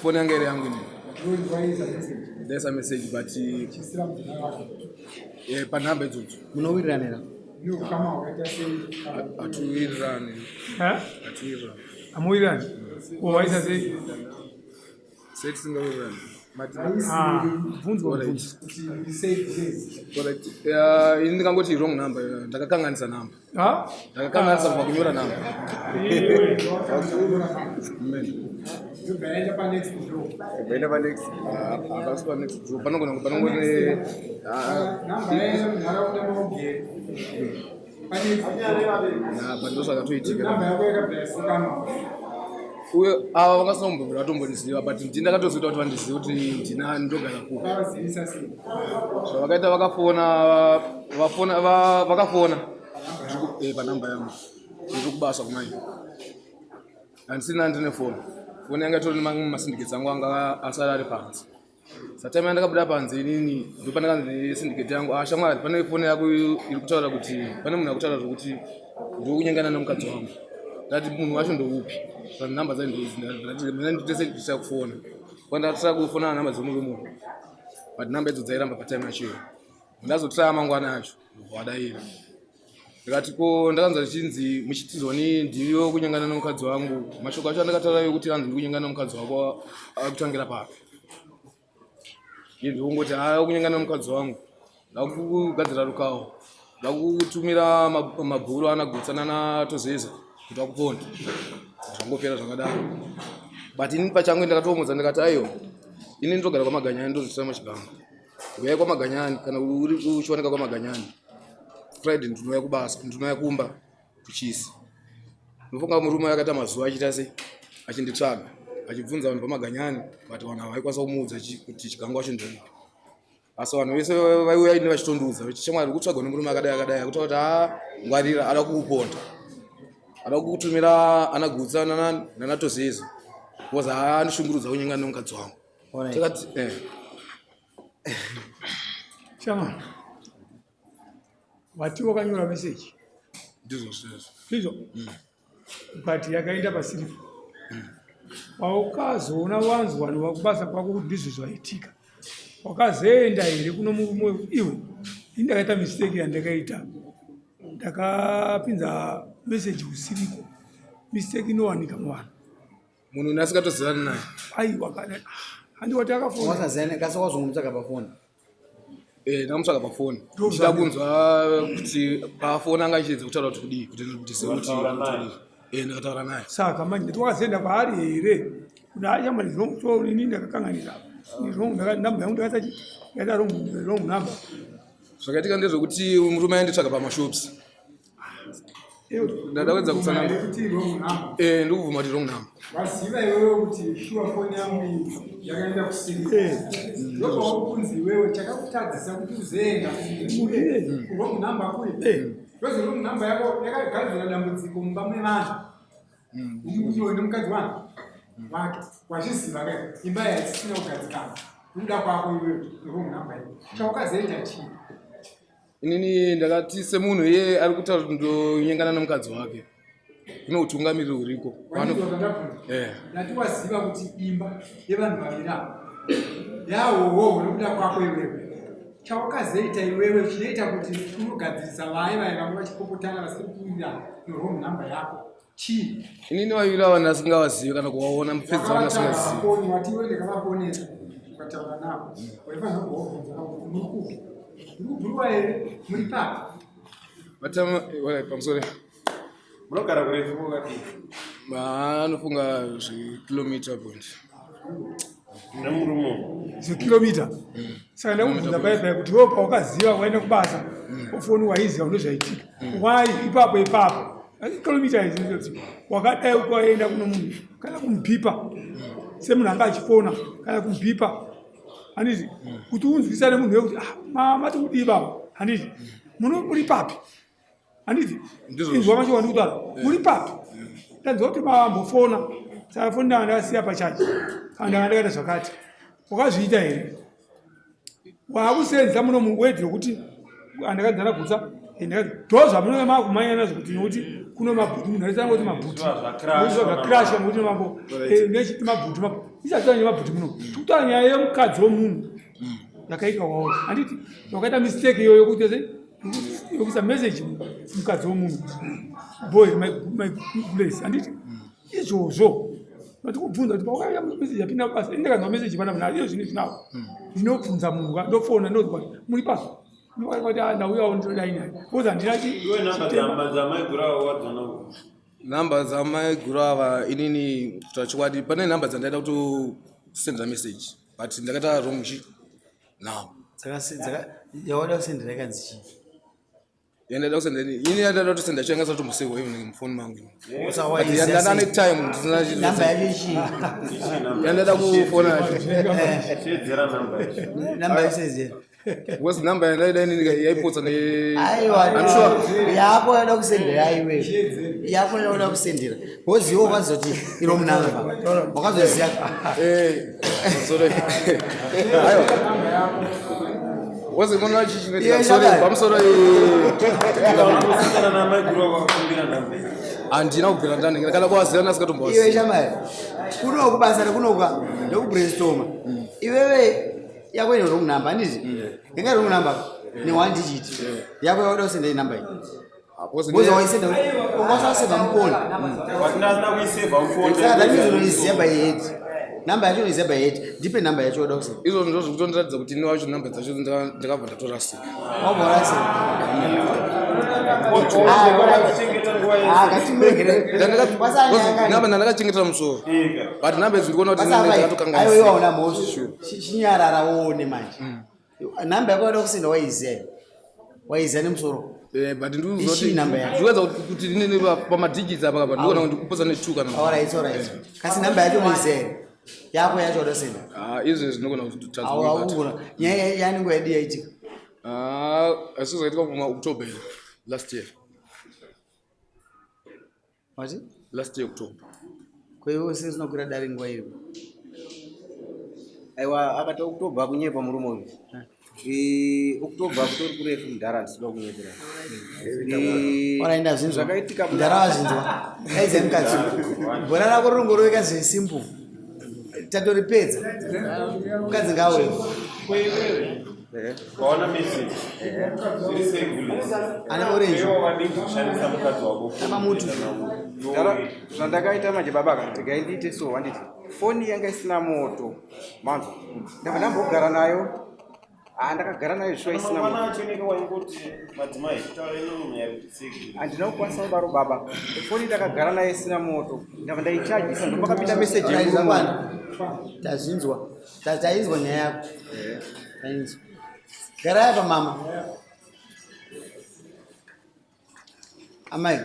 phone yangu ile yangu ni. There's a message but pa number idzodzi. Munowirirana. Atuwirirani. Atuwirirani. Amuwirirani. Waisa sei. Sei tisingawirirani. Bvunzo. Correct. Ini ndikangoti wrong number. Ndakakanganisa number. Ndakakanganisa kunyora number. Baenda pa next draw. Apa next draw. Panongone number yenu nharaunda maugere. Bando sakatoitika. Number yako yakabhesukana. Uyo ava vakasombobvira vatombondiziva but ndakatoziva kuti vandiziva kuti ndina ndogara kupo. Zvavakaita vakafona panamba yangu ndiri kubasa kumai handisina ndine foni yanga itori masindiketi angu anga asara ari panze. Satime yandakabuda panze inini ndopandakanzi sindiketi yangu shamwari pane foni yako iri kutaura kuti pane munhu akutaura kuti ndiri kunyengana nomukadzi wangu. Ndati munhu wacho ndoupi panhamba dzanditese kufona kwandatira kufona nhamba dzemunhu munhu but nhamba idzo dzairamba patime yacho ndazotira mangwana acho wadaira ndikati ko ndakanzwa zvichinzi muchitizoni ndiyo kunyengana nomukadzi wangu mashoko acho andakataurayo kuti anzi ndikunyengana nomukadzi wako akutangira papi ndikungoti kunyengana nomukadzi wangu ndakugadzira rukawo ndakutumira mabhuru anagutsana natozeza kuti akuponda zvangopera zvakadaro but ini pachangu ndakatomudza ndikati aiyo ini ndinogara kwamaganyani ndozvitsira muchiganga uyai kwamaganyani kana uri uchioneka kwamaganyani Friday ndinouya kubasa ndinouya kumba kuchisi ndofunga murume akata mazuva achita sei achinditsvaga achibvunza vanhu pamaganyani but vanhu havaikwanisa kumuudza kuti chigango wacho ndoupi asi vanhu vese vaiuya ine vachitondudza vachichamwari kutsvaga nemurume akadai akutaura kuti ngwarira ada kukuponda ada kukutumira anagutsa nanatozeza because andishungurudza kunyengana nomukadzi wangu tikati Chama. Wati wakanyora message. Ndizo. But yakaenda pasiripo. Waukazoona wanzu wanu wakubasa kwako kuti ndizvo zvaitika. Wakazoenda here kuno murume iwe. Indakaita mistake yandakaita. Ndakapinza message usiripo. Mistake inowanika mwana. Munhu unasikatozerana naye. Ai wakana. Handi wati akafona. Wasazene kasawazungumza pafoni. Ndamutsvaga pafoni. Ndida kunzwa kuti pafoni anga achidza kutaura kuti kudii kuti ndisiwe kuti ndakataura naye. Saka manje twakazenda paari here. Kuti achama ndizvo nini ndakakanganisa. Namba yangu ndakati yada wrong number. Zvakaitika ndezvokuti murume ainditsvaga pamashops. Ndada kuedza kutsananga. Ndikubvuma kuti wrong number. Waziva iwewe kuti sure phone yangu yakaenda kusiripa. Ndoko ukunzi iwewe chakakutadzisa kuti uzenga wrong number kuyi. Wezi wrong number yako yakagadzira dambudziko mumba mevanhu. Uyo nemukadzi wangu. Wake wachiziva kai imba yaisina kugadzikana. Kuda kwako iwewe wrong number yako. Chakazoenda chii? Inini ndakati semunhu iye ari kutaura kuti ndonyengana nomukadzi wake. Kune utungamiriri uriko. Ndati waziva kuti imba yevanhu vaviri yawowo nokuda kwako iwewe. Chawakazoita iwewe chinoita kuti unogadzirisa vaye vanga vachipopotana vasiri kuira wrong number yako. Chii? Inini vaviri ava ndasingavazivi kana kuvaona mupedzi vandasingazivi. Wati iwe ndakavaponesa ukataura navo. Waifanira kuvaobvunza kuti muri kupi? Ndikubhuruwa here muri papi? Vatama pamusoro. Munogara kurefu kwakati? Anofunga zvikilomita point. Nemurumo. Zvikilomita. Saka ndakubvunza paya kuti wewe paukaziva waenda kubasa ufoni waiziva ndozvaitika. Why ipapo kilomita idzi wakadai ukaenda kuno munhu kana kumubhipa semunhu anga achifona kana kumubhipa handiti kuti unzwisane munhu wekuti mama tikudii baba handiti muri papi handiti inzwa macho wandikutaura muri papi tanzwa kuti mambofona saka foni ndanga ndakasiya pachaji kana ndanga ndakaita zvakati wakazviita here wakusenza muno muwedhi rokuti andakadzana gutsa Ndoza munenge makumanya nazvo kuti nokuti kuno mabhuti munhu aisanga kuti mabhuti zvakrasha nokuti mambo nechiti mabhuti isatanya nemabhuti muno tikutaura nyaya yemukadzi womunhu yakaika wawo handiti wakaita mistake iyoyo yokuisa message mukadzi womunhu boy my place handiti izvozvo vatikubvunza kuti pakauya message yapinda basa indakanzwa message pana munhu ariyo zvine zvinawo zvinobvunza munhu ndofona ndoti muri pasi namba dzamaigurava inini tachikwadi pane namba dzandaida kutosendera message but ndakaita wrong shit now yawada kusendera ikanzi chii yandaida kusendera ini yandaida kutosendera chianga satomboseko even mufoni mangu usawaiziyanamba time yacho chii yandaida kufona namba yacho because number yandaida inini yaipotsa yako yada kusendera aiwe yako yada kusendera because iwo kwazoti iro munamba wakazoziya sorry ayo was ngona chichinga sorry pamusoro andina kubvira ndani kana kwazirana sikatombosi iwe shamai kuno kubasa kunoka ndokubrainstorma iwewe yako ine wrong number anditi inga wrong number ni one digit yako yada kusendera number iyi bozo waisenda ungasaseva mfoni ndinoiziya by head namba yacho noiziya by head ndipe namba yacho wada kusenda izvo ndo zvikutondiratidza kuti ini wacho namba dzacho ndakabva ndatorasika namba ndandakachengetera musoro but namba idzi ndikuona kuti ndakatokangaaiwaona mhosva chinyarara woone manje namba yako wada kusenda waiziya nemusoro but ndikuedza kuti inini pamadigits apa kapa ndikuona kuti ndikuposa ne2 kana alright kasi namba yacho noiziya yako yacho wada kusenda izvi zvinogona kuti nyaya yaningo yadi yaitika asizaitika October last year October kwaiwo sezvinokwira dare nguva iyo aiwa akati October kunyepa murume uyu October kutori kurefu mudhara ndisida kunyepera ndazvinzwa mudhara wazvinzwa aiziya mukadzi bhora rako rirongoroweka zvesimple tatoripedza mukadzi ngawe Kaona message. Ziri segule. Ane orange. Wadingi kushandisa mukadzi wako. Ama mutu. Zvandakaita manje baba ndikaindite so wanditi foni yanga isina moto manzo ndambogara nayo ndakagara nayo zvishwa isina moto mwana choneka waingoti madzimai taure nomunhu yakutsigi andinokwanisa kubaro baba foni ndakagara nayo isina moto ndava ndaichajisa ndopakapinda message yakwana tazvinzwa tainzwa nyaya yako tainzwa gara yapa mama amai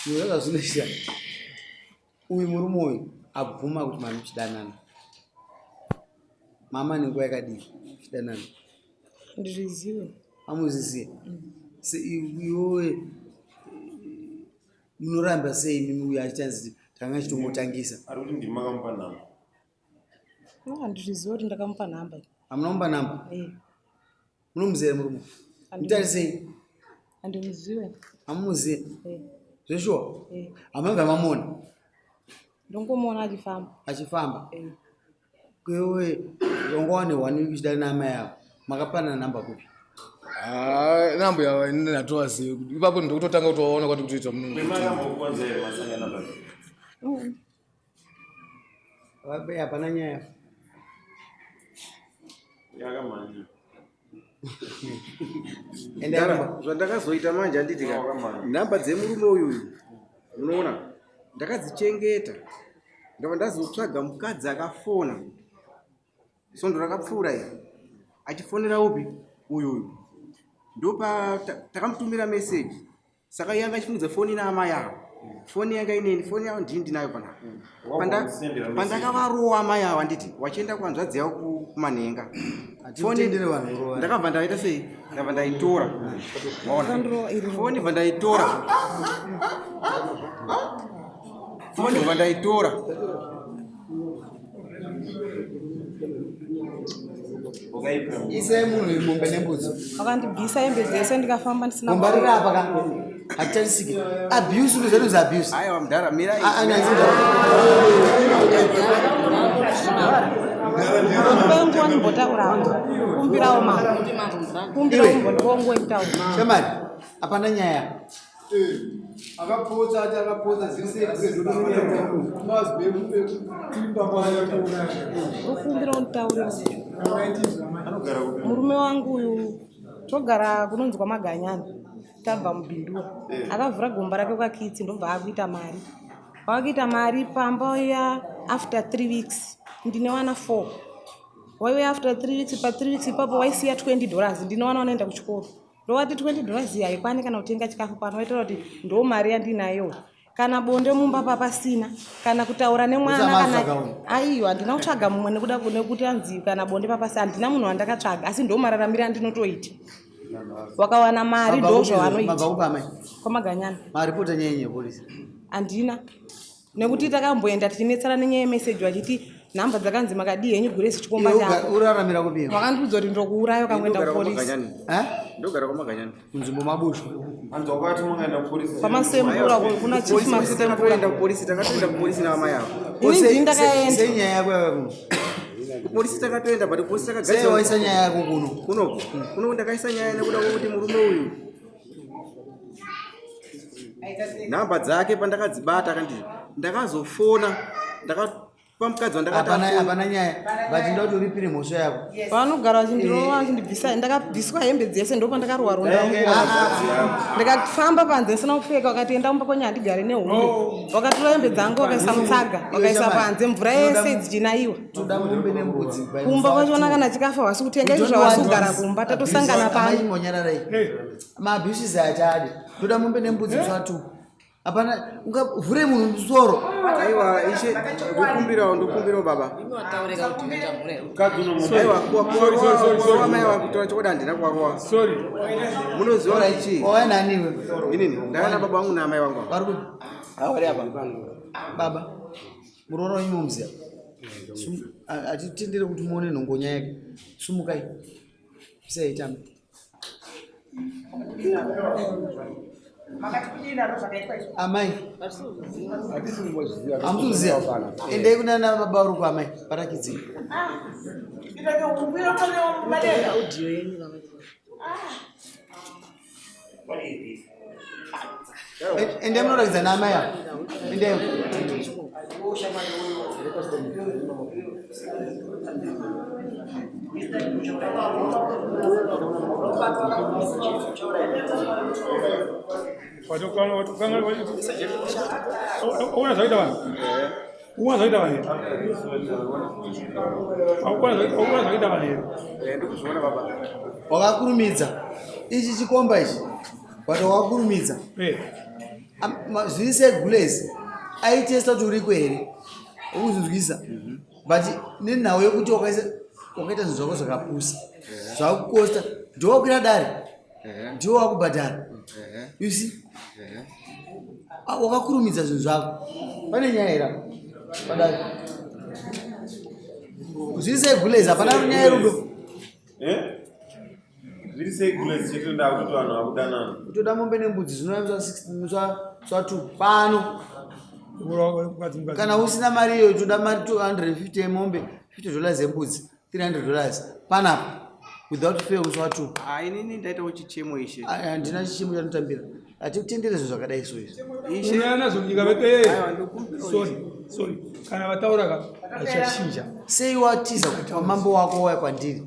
nyoza zvinoita uyu murume uyu abvuma kuti mami chidanana mama nenguva yakadii chidanana ndizvizive amuzizive iwowe munoramba sei mimi uyu achichanzi tanga chitomutangisa ari kuti ndimakamupa nhamba handizvizive kuti ndakamupa nhamba amunamupa nhamba munomuzere murume mutarisei handimuzive amumuzive zveshuwa amanga mamona ndongomona achifamba kwewe ongowane wani kuchidana namai yavo makapana namba kupi namba yava inini ndatovazive ipapo ndokutotanga kutovaona kwati kutoita kwemakambokonzere masanga namba hapana nyaya yakamanya zvandakazoita manje handiti nhamba dzemurume uyuyu unoona ndakadzichengeta ndava ndazotsvaga mukadzi akafona sondo rakapfuura iri achifonera upi uyuyu ndopa takamutumira meseji saka yanga achifunidza foni naamai yavo foni yanga ineni foni yavo ndii ndinayo pandakavarowa amai avo handiti wachienda kuhanzvadzi yavo kumanhenga ndakabva ndaita sei ndabva ndaitora foni bva ndaitora Isai munhu mombe nembudzi. Wakandibvisa hembe dzese ndikafamba ndisina Mumbarira apa ka. Hatarisiki. Abuse unozoruza abuse. Aiwa mudhara mirai. Kwenguwa ndimbotaurawo kumbirawo mama kumbirawo mbondikonguwa kutaura Shamari, hapana nyaya. Akapodza ukumbirawo nditaurira murume wangu uyu togara kunonzi kwaMaganyani tabva mubhindura akavhura gomba rake kwakitsi ndobva akuita mari wakuita mari pamba iya after 3 weeks ndinewana 4 waiuya after 3 weeks pa 3 weeks ipapo waisiya $20 ndinowana unoenda kuchikoro ndowati $20 iyi haikwani kana kutenga chikafu pano waitaura kuti ndo mari yandinayo kana bonde mumba papasina kana kutaura nemwana kana aiwa handina kutsvaga mumwe nekuda kunekuti anzi kana bonde papasina handina munhu wandakatsvaga asi ndo mararamiro andinotoita wakawana mari ndo zvawanoita kwaMaganyani maripota nyaya yepolisi handina nekuti takamboenda tichinetsana nenyaya yemeseji vachiti nhamba dzakanzi makadii henyu Grace chikomba chako uraramira kupiwa wakandiudza kuti ndokuurayo kakuenda kupolisi ndogara kwaMaganyani kunzvimbo mabushu anzi wakati mungaenda kupolisi pamasembura kuna chief takatoenda kupolisi takatoenda kupolisi navamai avo inini ndakaenda sei nyaya yako yakakuno kupolisi takatoenda but polisi sei takagadzira waisa nyaya yako kuno kuno ndakaisa nyaya nekuda kwokuti murume uyu nhamba dzake pandakadzibata akandi ndakazofona pamukadzi hapana nyaya but ndoda kuti uripire mhosva yako vanogara vachindirova vachindibvisa ndakabviswa hembe dzese ndopandakarowa ronda ndikafamba panze ndisina kupfeka wakatienda kumba kwenye handigare nehume wakatora hembe dzangu wakaisa mutsaga wakaisa panze mvura yese dzichinaiwa toda mombe nembudzi kumba kwachona kana chikafa wasi kutenga izvo zvawasi kugara kumba tatosangana pano monyararai maabhusizi achadi toda mombe nembudzi zvatu hapana ungavhure munhu musoro aiwa ishe ndokumbirawo baba aiwa mai wakutora chokuda handina kuwarowa munoziva ichi wawananiwe inini ndakana baba vangu naamai vangu vari apa baba muroora imo muziya hatitendere kuti muone nhongonya yake sumukai seaitamba amai hamuziya endai kunana baba uri kuamai parakidzii endai munorakidza naamai avo endai unazoita vanhu unazoita vanhu unazoita vanhu ndikuzviona baba wakakurumidza ichi chikomba ichi but wakakurumidza zviri segulezi aitesta kuti uriko here ukuzvinzwisa but nenhau yekuti wakaita zvinhu zvako zvakapusa zvakukosta ndowakwira dare ndiwo wakubhadhara you see wakakurumidza zvinhu zvako pane nyaya ira padare zviri segulezi hapana nyaya yerudo zviri segulezi chetoda kuti vanhu vakudanana utoda mombe nembudzi zvinova pano kana usina mari iyo utoda mari 250 yemombe $50 yembudzi $300 panapa without fail uswatu inini ndaitawo chichemo ishe handina chichemo chanotambira hatikutendere zvo zvakadai so izvi nazo nyika veke sorry kana vataura vachachinja sei watiza kuti mambo wako wauya kwandiri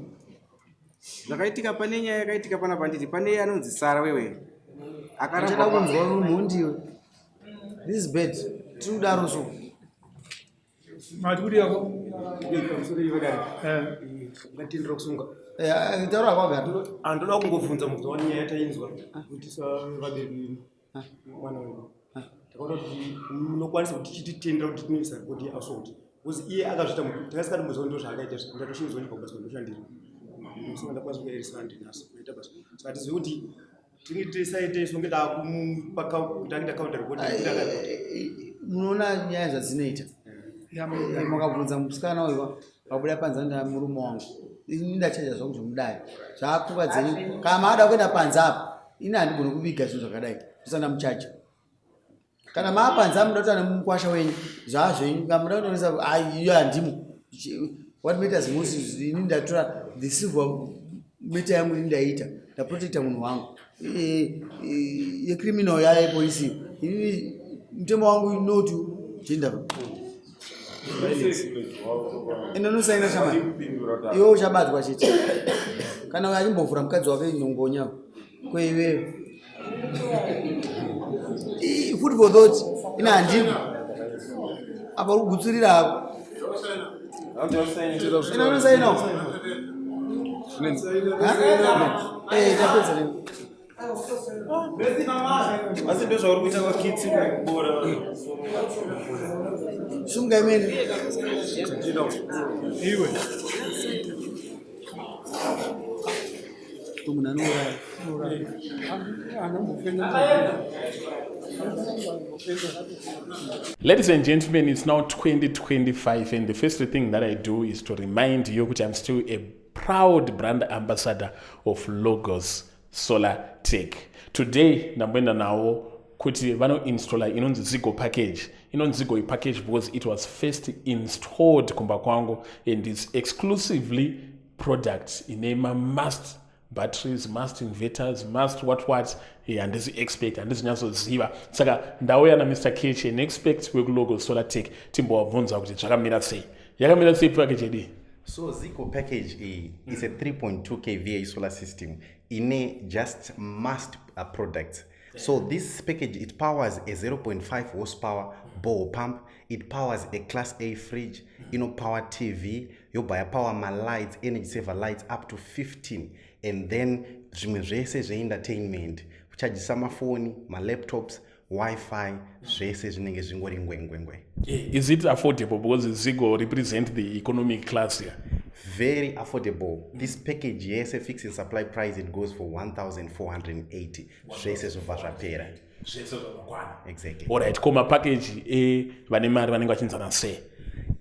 zvakaitika pane nyaya yakaitika pana panditi pane anonzi Sara wewe akaramba kunzwa rumhundiwe this is bad tiri kudaro so mati kuti yako ngatindira kusunga taura kwagara andoda kungobvunza muzowani nyaya yatainzwa kuti savaberi mwana wedu takaona kuti munokwanisa kuti tichititendera kuti tinoisa ripoti yeassault because iye akazvita takasikati muzowa ndo zvaakaita ndatoshinzonyika kubasa kundoshandira saka ndakwanisa kuyairisa andinasa kuita basa saka hatizivi kuti tinenge tisaite songe kuti andida kaunda ripoti munoona nyaya zvadzinoita Mukabvunza musikana uyu wabuda panze murume wangu ini ndachaja zvangu zvomudai zvapfungwa dzenyu kama ada kuenda panze apa ini handigoni kuviga zvinhu zvakadai zvisana muchacha kana maapanze muda kuti ane mukwasha wenyu zvazvenyu kamuda kunoisa iyo handimo what matters most is ini ndatora the silver meter yangu ini ndaita ndaprotecta munhu wangu yecriminal yayepolisi ini mutemo wangu inoti gender inonosaina shama iwe uchabatwa chete kana uyo achimbovhura mukadzi wake nhongonya kweiweyo food for thought ina handiko apa uri kugutsurira ako inonosainawo tapedza leo asi ndo zvauri kuita kwakitsi kubora sunga imene iwe munhu anouraya Ladies and gentlemen, it's now 2025 and the first thing that I do is to remind you that I'm still a proud brand ambassador of Logos Solar Tech. Today, ndamboenda nawo kuti vanoinstalla inonzi Zigo package. Inonzi Zigo package because it was first installed kumba kwangu and it's exclusively products inema must batteries, must inverters, must what handisi expect handisi nyatsoziva saka ndauya naMr Kech an expert wekulogos Solar Tech timbovabvunza kuti zvakamira sei. Yakamira sei package yedu? So Zigo package is a 3.2 kVA solar system in a just must products. So this package, it powers a 0.5 horsepower bore pump, it powers a class A fridge, power TV, you buy power my lights, energy saver lights up to 15, and then zvimwe zvese zve-entertainment, kuchajisa mafoni, my laptops, Wi-Fi, zvese zvinenge zvingori ngwengwengwe. Is it affordable because Zigo represent the economic class here? Very affordable. This package, yes, a fixed supply price, it goes for 1,480. Zvese zvapera. Exactly. Alright, koma package vane mari vanenge vachinzana sei?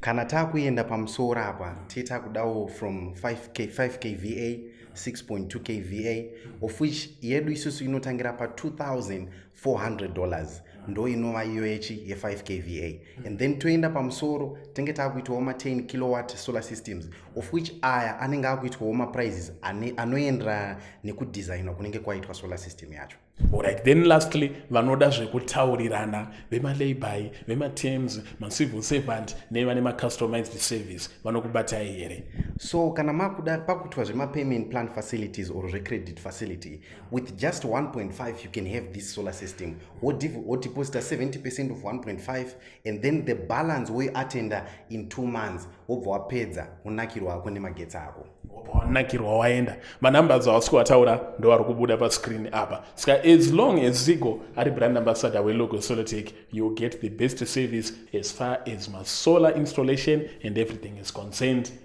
Kana takuenda pamusoro apa, titakudawo from 5 kVA, 6.2 kVA, of which yedu isusu inotangira pa $2,400 ndo inova iyo ye 5 kVA, and then toenda pamusoro tenge takuitawo ma 10 kilowatt solar systems, of which aya anenge akuitawo ma prices anoendera nekudesignwa kunenge kwaitwa solar system yacho. Alright, then lastly vanoda zvekutaurirana vema-layby, vema-terms, ma-civil servant nevane ma-customized service vanokubatai here? So kana makuda pakuitwa zvema-payment plan facilities or credit facility, with just 1.5 you can have this solar system or deposit 70% of 1.5 and then the balance we attend in 2 months obva wapedza unakirwa ako nemagetsi ako. Wanakirwa waenda manumbers awasiko wataura ndo ari kubuda pascreen apa. Saka as long as Zigo ari brand ambassador weLogos Solar Tech, you get the best service as far as my solar installation and everything is concerned